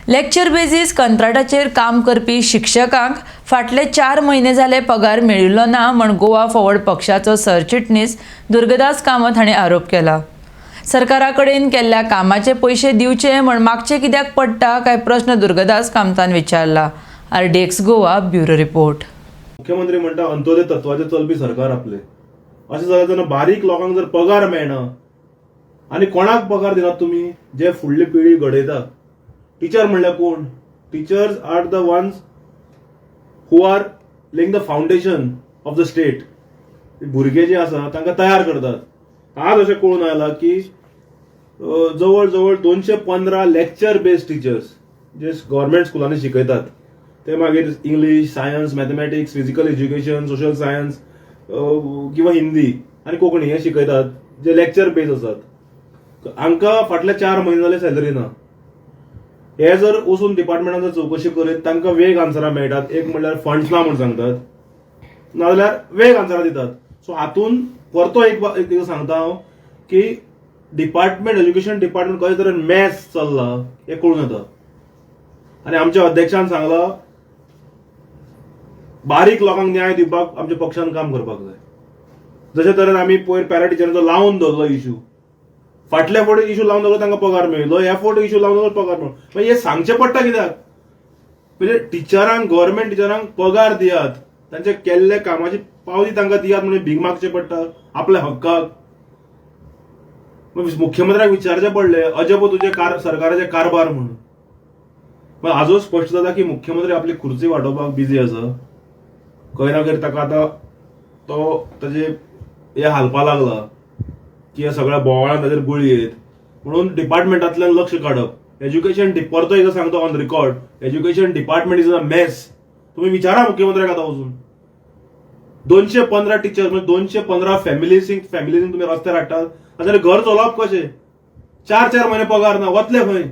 Lecture basis कंत्राटाचेर काम करपी शिक्षकांक फाटले 4 म्हयने जाले पगार मेळिल्लो ना म्हण गोवा फॉरवर्ड पक्षाचो सरचिटणीस दुर्गदास कामत हाणें आरोप केला. सरकारा कडेन केल्ल्या कामाचे पयशे दिवचे म्हण मागचे कित्याक पडटा काय प्रश्न दुर्गदास कामतान विचारला. RDX Goa bureau report. मुख्यमंत्री म्हणटा अंत्योदय तत्वाचे चलपी सरकार आपले. अशें जाल्यार तेन्ना बारीक लोकांक जर पगार मेळना आनी कोणाक पगार दिनात तुमी जे फुडली पिढी घडयता. टीचर म्हणल्यार कोण? Teachers are the ones who are laying the foundation of the state. भुरगे जे आसा तांकां तयार करतात. आज अशें कळून आयलां की जवळ जवळ 215 लेक्चर बेस्ड टीचर्स जे गव्हर्मेंट स्कुलांनी शिकयतात ते मागीर English, science, mathematics, physical education, social science किंवा हिंदी आनी कोंकणी हे शिकयतात जे लेक्चर बेस्ड आसात. हांकां फाटले 4 म्हयने जाले सॅलरी ना. हे जर वचून डिपार्टमेंटान जर चवकशी करीत तांकां वेग आन्सरां मेळटात. एक म्हणल्यार फंड्स ना म्हण सांगतात, नाजाल्यार वेग आन्सरां दितात. सो हातून परतो एक सांगता हांव की डिपार्टमेंट एज्युकेशन डिपार्टमेंट कशे तरेन मॅस चल्ला हें कळून येता. आनी आमच्या अध्यक्षान सांगलां बारीक लोकांक न्याय दिवपाक आमच्या पक्षान काम करपाक जाय. जशे तरेन आमी पयर पॅरा टिचरांचो लावन दवरलो इश्यू, फाटल्या फावटी इश्यू लावन दवरलो तांकां पगार मेळिल्लो, ह्या फावटी इश्यू लावन दवरलो पगार मेळ्ळो. मागीर हे सांगचें पडटा कित्याक? म्हणजे टिचरांक, गव्हर्मेंट टिचरांक पगार दियात, तांचे केल्ले कामाची पावती तांकां दियात म्हणून भीक मागचें पडटा आपल्या हक्काक. मुख्यमंत्र्याक विचारचें पडलें अजब तुजे सरकाराचे कारभार म्हणून. पण हाजो स्पश्ट जाता की मुख्यमंत्री आपली खुर्ची वांटोवपाक बिजी आसा. खंय ना खंय ताका आतां तो ताजे हे हालपा लागला की ह्या सगळ्या बोवाळान ताजेर गुळी येत म्हणून डिपार्टमेंटांतल्यान लक्ष काडप. एज्युकेशन परतो एकदां सांगता on record, education department is a mess. तुम्ही विचारा मुख्यमंत्र्याक आतां वचून. 215 टीचर्स म्हणजे 215 फॅमिलींक तुम्ही रस्त्यार हाडटात. जाल्यार घर चलोवप कशें? 4 म्हयने पगार ना, वतले खंय?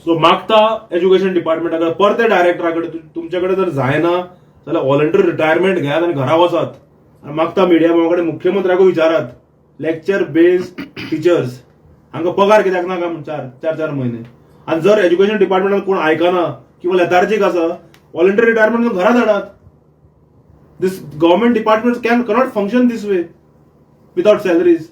सो मागता एज्युकेशन डिपार्टमेंटा कडेन, परते डायरेक्टरा कडेन तुमचे कडेन जर जायना जाल्यार व्हॉलंटरी रिटायरमेंट घेयात आनी घरा वचात. मागता मिडिया कडेन मुख्यमंत्र्याकूय विचारात लेक्चर बेस्ड टीचर्स हांकां पगार कित्याक नाका म्हण 4 म्हयने. आनी जर एज्युकेशन डिपार्टमेंटान कोण आयकना किंवा लेथार्जीक आसा, व्हॉलंटरी रिटायरमेंट घरा धाडात. This government department cannot function this way without salaries.